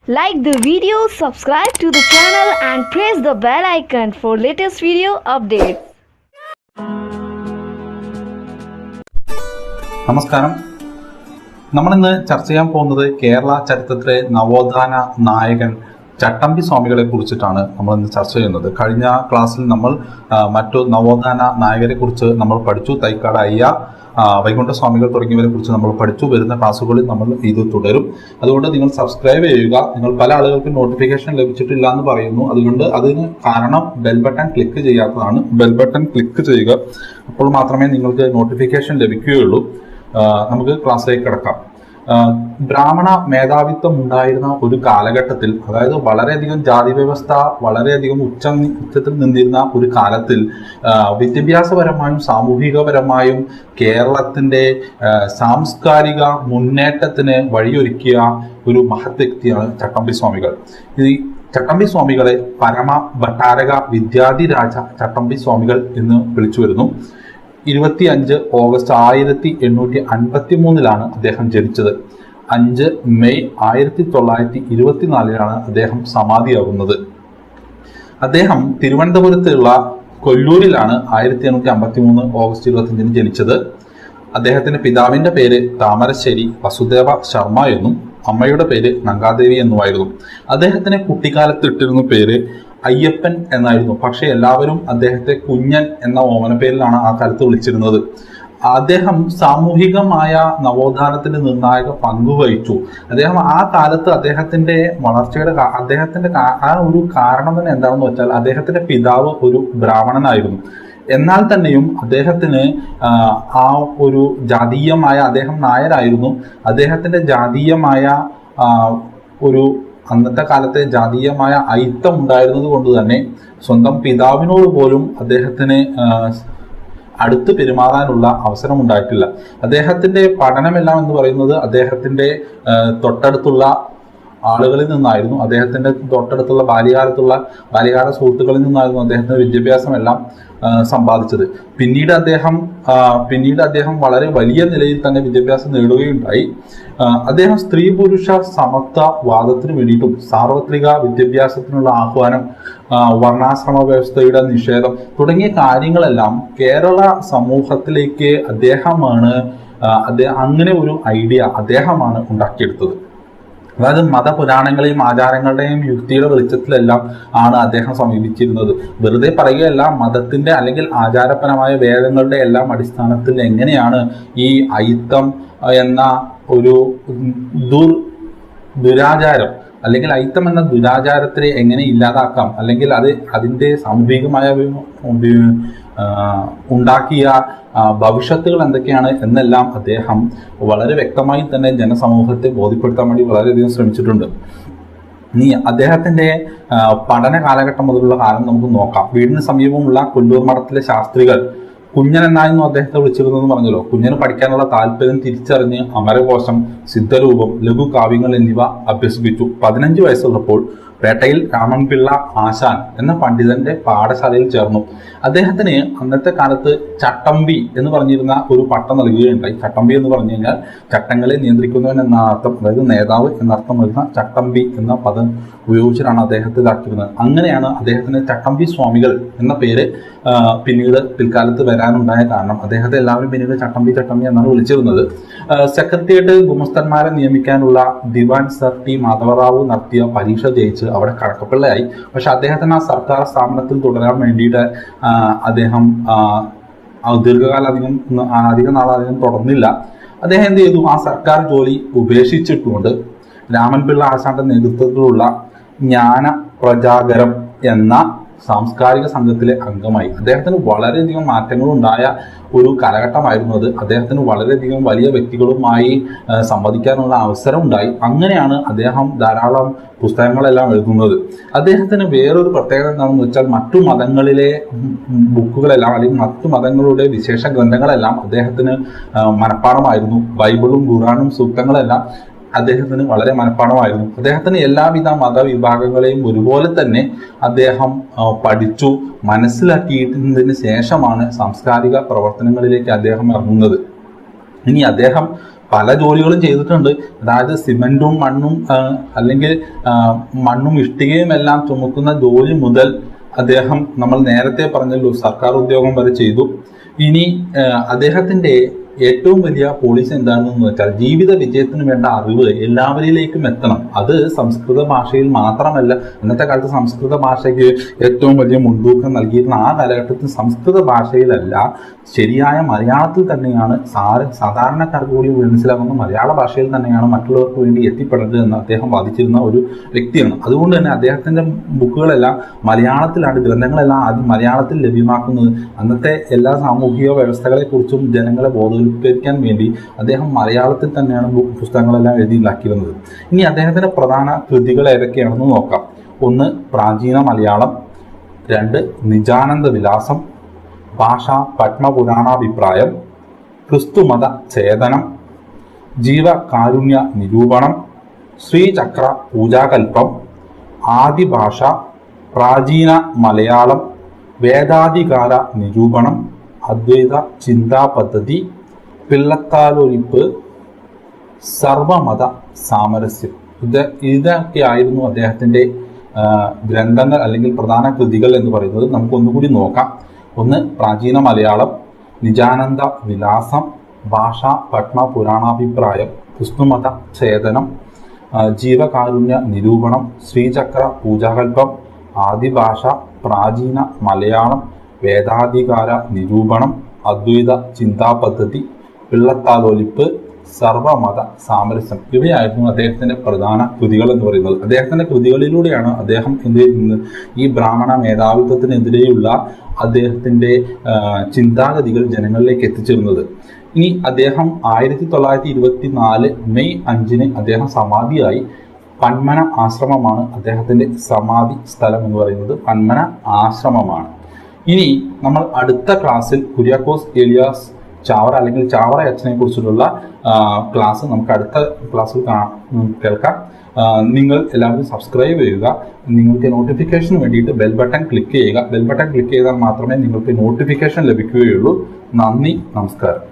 Like the video, subscribe to the channel and press the bell icon for latest video updates. നമസ്കാരം. നമ്മളിന്ന് ചർച്ച ചെയ്യാൻ പോകുന്നത് കേരള ചരിത്രത്തിലെ നവോത്ഥാന നായകൻ ചട്ടമ്പി സ്വാമികളെ കുറിച്ചിട്ടാണ് നമ്മളിന്ന് ചർച്ച ചെയ്യുന്നത്. കഴിഞ്ഞ ക്ലാസ്സിൽ നമ്മൾ മറ്റു നവോത്ഥാന നായകരെ കുറിച്ച് നമ്മൾ പഠിച്ചു. തൈക്കാട് അയ്യ, വൈകുണ്ഠ സ്വാമികൾ തുടങ്ങിയവരെ കുറിച്ച് നമ്മൾ പഠിച്ചു. വരുന്ന ക്ലാസ്സുകളിൽ നമ്മൾ ഇത് തുടരും. അതുകൊണ്ട് നിങ്ങൾ സബ്സ്ക്രൈബ് ചെയ്യുക. നിങ്ങൾ പല ആളുകൾക്ക് നോട്ടിഫിക്കേഷൻ ലഭിച്ചിട്ടില്ല എന്ന് പറയുന്നു. അതുകൊണ്ട് അതിന് കാരണം ബെൽ ബട്ടൺ ക്ലിക്ക് ചെയ്യാത്തതാണ്. ബെൽ ബട്ടൺ ക്ലിക്ക് ചെയ്യുക. അപ്പോൾ മാത്രമേ നിങ്ങൾക്ക് നോട്ടിഫിക്കേഷൻ ലഭിക്കുകയുള്ളൂ. നമുക്ക് ക്ലാസ്സിലേക്ക് കിടക്കാം. ബ്രാഹ്മണ മേധാവിത്വം ഉണ്ടായിരുന്ന ഒരു കാലഘട്ടത്തിൽ, അതായത് വളരെയധികം ജാതി വ്യവസ്ഥ വളരെയധികം ഉച്ചത്തിൽ നിന്നിരുന്ന ഒരു കാലത്തിൽ വിദ്യാഭ്യാസപരമായും സാമൂഹികപരമായും കേരളത്തിന്റെ സാംസ്കാരിക മുന്നേറ്റത്തിന് വഴിയൊരുക്കിയ ഒരു മഹത് വ്യക്തിയാണ് ചട്ടമ്പി സ്വാമികൾ. ഈ ചട്ടമ്പി സ്വാമികളെ പരമ ഭട്ടാരക വിദ്യാധിരാജ ചട്ടമ്പി സ്വാമികൾ എന്ന് വിളിച്ചു വരുന്നു. 25 ഓഗസ്റ്റ് 1853 അദ്ദേഹം ജനിച്ചത്. 5 മെയ് 1924 അദ്ദേഹം സമാധിയാകുന്നത്. അദ്ദേഹം തിരുവനന്തപുരത്തുള്ള കൊല്ലൂരിലാണ് 1853 ഓഗസ്റ്റ് 25 ജനിച്ചത്. അദ്ദേഹത്തിന്റെ പിതാവിന്റെ പേര് താമരശ്ശേരി വസുദേവ ശർമ്മ എന്നും അമ്മയുടെ പേര് നങ്കാദേവി എന്നുമായിരുന്നു. അദ്ദേഹത്തിന് കുട്ടിക്കാലത്ത് ഇട്ടിരുന്ന പേര് അയ്യപ്പൻ എന്നായിരുന്നു. പക്ഷെ എല്ലാവരും അദ്ദേഹത്തെ കുഞ്ഞൻ എന്ന ഓമന പേരിലാണ് ആ കാലത്ത് വിളിച്ചിരുന്നത്. അദ്ദേഹം സാമൂഹികമായ നവോത്ഥാനത്തിന് നിർണായക പങ്കുവഹിച്ചു. അദ്ദേഹം ആ കാലത്ത് അദ്ദേഹത്തിന്റെ വളർച്ചയുടെ ആ ഒരു കാരണം തന്നെ എന്താണെന്ന് വെച്ചാൽ അദ്ദേഹത്തിന്റെ പിതാവ് ഒരു ബ്രാഹ്മണനായിരുന്നു. എന്നാൽ തന്നെയും അദ്ദേഹത്തിന് ആ ഒരു ജാതീയമായ, അദ്ദേഹം നായരായിരുന്നു, അദ്ദേഹത്തിന്റെ ജാതീയമായ ഒരു അന്നത്തെ കാലത്തെ ജാതീയമായ ഐക്യം ഉണ്ടായിരുന്നത് കൊണ്ട് തന്നെ സ്വന്തം പിതാവിനോട് പോലും അദ്ദേഹത്തിന് അടുത്ത് പെരുമാറാനുള്ള അവസരം ഉണ്ടായിട്ടില്ല. അദ്ദേഹത്തിന്റെ പഠനമെല്ലാം എന്ന് പറയുന്നത് അദ്ദേഹത്തിന്റെ തൊട്ടടുത്തുള്ള ആളുകളിൽ നിന്നായിരുന്നു. അദ്ദേഹത്തിന്റെ തൊട്ടടുത്തുള്ള ബാല്യകാല സുഹൃത്തുക്കളിൽ നിന്നായിരുന്നു അദ്ദേഹത്തിന്റെ വിദ്യാഭ്യാസം എല്ലാം സമ്പാദിച്ചത്. പിന്നീട് അദ്ദേഹം വളരെ വലിയ നിലയിൽ തന്നെ വിദ്യാഭ്യാസം നേടുകയുണ്ടായി. അദ്ദേഹം സ്ത്രീ പുരുഷ സമത്വ വാദത്തിന് വേണ്ടിയിട്ടും സാർവത്രിക വിദ്യാഭ്യാസത്തിനുള്ള ആഹ്വാനം, വർണ്ണാശ്രമ വ്യവസ്ഥയുടെ നിഷേധം തുടങ്ങിയ കാര്യങ്ങളെല്ലാം കേരള സമൂഹത്തിലേക്ക് അങ്ങനെ ഒരു ഐഡിയ അദ്ദേഹമാണ് ഉണ്ടാക്കിയെടുത്തത്. അതായത് മതപുരാണങ്ങളെയും ആചാരങ്ങളുടെയും യുക്തിയുടെ വെളിച്ചത്തിലെല്ലാം ആണ് അദ്ദേഹം സമീപിച്ചിരുന്നത്. വെറുതെ പറയുകയല്ല, മതത്തിന്റെ അല്ലെങ്കിൽ ആചാരപരമായ വേദങ്ങളുടെ എല്ലാം അടിസ്ഥാനത്തിൽ എങ്ങനെയാണ് ഈ അയിത്തം എന്ന ഒരു ദുരാചാരം അല്ലെങ്കിൽ അയിത്തം എന്ന ദുരാചാരത്തെ എങ്ങനെ ഇല്ലാതാക്കാം, അല്ലെങ്കിൽ അതിന്റെ സാമൂഹികമായ ഉണ്ടാക്കിയ ഭവിഷ്യത്തുകൾ എന്തൊക്കെയാണ് എന്നെല്ലാം അദ്ദേഹം വളരെ വ്യക്തമായി തന്നെ ജനസമൂഹത്തെ ബോധ്യപ്പെടുത്താൻ വേണ്ടി വളരെയധികം ശ്രമിച്ചിട്ടുണ്ട്. അദ്ദേഹത്തിന്റെ പഠന കാലഘട്ടം മുതലുള്ള കാലം നമുക്ക് നോക്കാം. വീടിന് സമീപമുള്ള കൊല്ലൂർ മഠത്തിലെ ശാസ്ത്രികൾ കുഞ്ഞൻ എന്നായിരുന്നു അദ്ദേഹത്തെ വിളിച്ചിരുന്നതെന്ന് പറഞ്ഞല്ലോ. കുഞ്ഞന് പഠിക്കാനുള്ള താല്പര്യം തിരിച്ചറിഞ്ഞ് അമരകോശം, സിദ്ധരൂപം, ലഘുകാവ്യങ്ങൾ എന്നിവ അഭ്യസിപ്പിച്ചു. 15 വയസ്സുള്ളപ്പോൾ പേട്ടയിൽ രാമൻപിള്ള ആശാൻ എന്ന പണ്ഡിതന്റെ പാഠശാലയിൽ ചേർന്നു. അദ്ദേഹത്തിന് അന്നത്തെ കാലത്ത് ചട്ടമ്പി എന്ന് പറഞ്ഞിരുന്ന ഒരു പട്ടം നൽകുകയുണ്ടായി. ചട്ടമ്പി എന്ന് പറഞ്ഞു കഴിഞ്ഞാൽ ചട്ടങ്ങളെ നിയന്ത്രിക്കുന്നവൻ എന്ന അർത്ഥം, അതായത് നേതാവ് എന്നർത്ഥം വരുന്ന ചട്ടമ്പി എന്ന പദം ഉപയോഗിച്ചിട്ടാണ് അദ്ദേഹത്തെ ഇതാക്കിയിരുന്നത്. അങ്ങനെയാണ് അദ്ദേഹത്തിന് ചട്ടമ്പി സ്വാമികൾ എന്ന പേര് പിൽക്കാലത്ത് വരാനുണ്ടായ കാരണം. അദ്ദേഹത്തെ എല്ലാവരും പിന്നീട് ചട്ടമ്പി എന്നാണ് വിളിച്ചിരുന്നത്. സെക്രട്ടേറിയറ്റ് ഗുമസ്തന്മാരെ നിയമിക്കാനുള്ള ദിവാൻ സർ ടി മാധവറാവു നടത്തിയ പരീക്ഷ ജയിച്ച് അവിടെ കടക്കപ്പിള്ളയായി. പക്ഷെ അദ്ദേഹത്തിന് ആ സർക്കാർ സ്ഥാപനത്തിൽ തുടരാൻ വേണ്ടിയിട്ട് അദ്ദേഹം അധിക നാളധികം തുടർന്നില്ല. അദ്ദേഹം എന്ത് ചെയ്തു? ആ സർക്കാർ ജോലി ഉപേക്ഷിച്ചിട്ടുകൊണ്ട് രാമൻപിള്ള ആശാന്റെ നേതൃത്വത്തിലുള്ള ജ്ഞാന പ്രജാഗരം എന്ന സാംസ്കാരിക സംഘത്തിലെ അംഗമായി. അദ്ദേഹത്തിന് വളരെയധികം മാറ്റങ്ങളുണ്ടായ ഒരു കാലഘട്ടമായിരുന്നു അത്. അദ്ദേഹത്തിന് വളരെയധികം വലിയ വ്യക്തികളുമായി സംവദിക്കാനുള്ള അവസരം ഉണ്ടായി. അങ്ങനെയാണ് അദ്ദേഹം ധാരാളം പുസ്തകങ്ങളെല്ലാം എഴുതുന്നത്. അദ്ദേഹത്തിന് വേറൊരു പ്രത്യേകത എന്താണെന്ന് വെച്ചാൽ, മറ്റു മതങ്ങളിലെ ബുക്കുകളെല്ലാം അല്ലെങ്കിൽ മറ്റു മതങ്ങളുടെ വിശേഷ ഗ്രന്ഥങ്ങളെല്ലാം അദ്ദേഹത്തിന് മനഃപ്പാഠമായിരുന്നു. ബൈബിളും ഖുറാനും സൂക്തങ്ങളെല്ലാം അദ്ദേഹത്തിന് വളരെ മനഃപ്പാഠമായിരുന്നു. അദ്ദേഹത്തിന് എല്ലാവിധ മതവിഭാഗങ്ങളെയും ഒരുപോലെ തന്നെ അദ്ദേഹം പഠിച്ചു മനസ്സിലാക്കിയതിന് ശേഷമാണ് സാംസ്കാരിക പ്രവർത്തനങ്ങളിലേക്ക് അദ്ദേഹം ഇറങ്ങുന്നത്. ഇനി അദ്ദേഹം പല ജോലികളും ചെയ്തിട്ടുണ്ട്. അതായത് സിമെന്റും മണ്ണും അല്ലെങ്കിൽ മണ്ണും ഇഷ്ടികയും എല്ലാം ചുമക്കുന്ന ജോലി മുതൽ അദ്ദേഹം നമ്മൾ നേരത്തെ പറഞ്ഞല്ലോ സർക്കാർ ഉദ്യോഗം വരെ ചെയ്തു. ഇനി അദ്ദേഹത്തിന്റെ ഏറ്റവും വലിയ പോളിസി എന്താണെന്ന് വെച്ചാൽ ജീവിത വിജയത്തിന് വേണ്ട അറിവ് എല്ലാവരിലേക്കും എത്തണം. അത് സംസ്കൃത ഭാഷയിൽ മാത്രമല്ല. ഇന്നത്തെ കാലത്ത് സംസ്കൃത ഭാഷയ്ക്ക് ഏറ്റവും വലിയ മുൻതൂക്കം നൽകിയിരുന്ന ആ കാലഘട്ടത്തിൽ സംസ്കൃത ഭാഷയിലല്ല, ശരിയായ മലയാളത്തിൽ തന്നെയാണ് സാധാരണക്കാർക്ക് കൂടി മനസ്സിലാകുന്ന മലയാള ഭാഷയിൽ തന്നെയാണ് മറ്റുള്ളവർക്ക് വേണ്ടി എത്തിപ്പെടേണ്ടത് എന്ന് അദ്ദേഹം വാദിച്ചിരുന്ന ഒരു വ്യക്തിയാണ്. അതുകൊണ്ട് തന്നെ അദ്ദേഹത്തിന്റെ ബുക്കുകളെല്ലാം മലയാളത്തിലാണ്, ഗ്രന്ഥങ്ങളെല്ലാം ആദ്യം മലയാളത്തിൽ ലഭ്യമാക്കുന്നത്. അന്നത്തെ എല്ലാ സാമൂഹിക വ്യവസ്ഥകളെ കുറിച്ചും ജനങ്ങളെ ബോധവൽക്കരിക്കാൻ വേണ്ടി അദ്ദേഹം മലയാളത്തിൽ തന്നെയാണ് പുസ്തകങ്ങളെല്ലാം എഴുതിയുണ്ടാക്കിയിരുന്നത്. ഇനി അദ്ദേഹത്തിന്റെ പ്രധാന കൃതികൾ ഏതൊക്കെയാണെന്ന് നോക്കാം. 1 പ്രാചീന മലയാളം, 2 നിജാനന്ദ വിലാസം, ഭാഷ പത്മപുരാണാഭിപ്രായം, ക്രിസ്തുമത ഛേദനം, ജീവകാരുണ്യ നിരൂപണം, ശ്രീചക്ര പൂജാകൽപ്പം, ആദിഭാഷ, പ്രാചീന മലയാളം, വേദാധികാര നിരൂപണം, അദ്വൈത ചിന്താ പദ്ധതി, പിള്ളത്താലൊലിപ്പ്, സർവമത സാമരസ്യം. ഇതൊക്കെയായിരുന്നു അദ്ദേഹത്തിന്റെ ഗ്രന്ഥങ്ങൾ അല്ലെങ്കിൽ പ്രധാന കൃതികൾ എന്ന് പറയുന്നത്. നമുക്ക് ഒന്നുകൂടി നോക്കാം. 1 പ്രാചീന മലയാളം, നിജാനന്ദ വിലാസം, ഭാഷ പത്മ പുരാണാഭിപ്രായം, ക്രിസ്തുമത ഛേദനം, ജീവകാരുണ്യ നിരൂപണം, ശ്രീചക്ര പൂജാകൽപ്പം, ആദിഭാഷ, പ്രാചീന മലയാളം, വേദാധികാര നിരൂപണം, അദ്വൈത ചിന്താ പദ്ധതി, പിള്ളത്താലൊലിപ്പ്, സർവമത സാമരസ്യം. ഇവയായിരുന്നു അദ്ദേഹത്തിന്റെ പ്രധാന കൃതികൾ എന്ന് പറയുന്നത്. അദ്ദേഹത്തിന്റെ കൃതികളിലൂടെയാണ് അദ്ദേഹം എന്ത് ചെയ്യുന്നത്, ഈ ബ്രാഹ്മണ മേധാവിത്വത്തിനെതിരെയുള്ള അദ്ദേഹത്തിന്റെ ചിന്താഗതികൾ ജനങ്ങളിലേക്ക് എത്തിച്ചിരുന്നത്. ഇനി അദ്ദേഹം 1924 മെയ് 5 അദ്ദേഹം സമാധിയായി. പന്മന ആശ്രമമാണ് അദ്ദേഹത്തിന്റെ സമാധി സ്ഥലം എന്ന് പറയുന്നത്. പന്മന ആശ്രമമാണ്. ഇനി നമ്മൾ അടുത്ത ക്ലാസ്സിൽ കുര്യാക്കോസ് ഏലിയാസ് ചാവറ അല്ലെങ്കിൽ ചാവറ അച്ഛനെ കുറിച്ചിട്ടുള്ള ക്ലാസ് നമുക്ക് അടുത്ത ക്ലാസ്സിൽ കേൾക്കാം. നിങ്ങൾ എല്ലാവരും സബ്സ്ക്രൈബ് ചെയ്യുക. നിങ്ങൾക്ക് നോട്ടിഫിക്കേഷന് വേണ്ടിയിട്ട് ബെൽ ബട്ടൺ ക്ലിക്ക് ചെയ്യുക. ബെൽ ബട്ടൺ ക്ലിക്ക് ചെയ്താൽ മാത്രമേ നിങ്ങൾക്ക് നോട്ടിഫിക്കേഷൻ ലഭിക്കുകയുള്ളൂ. നന്ദി, നമസ്കാരം.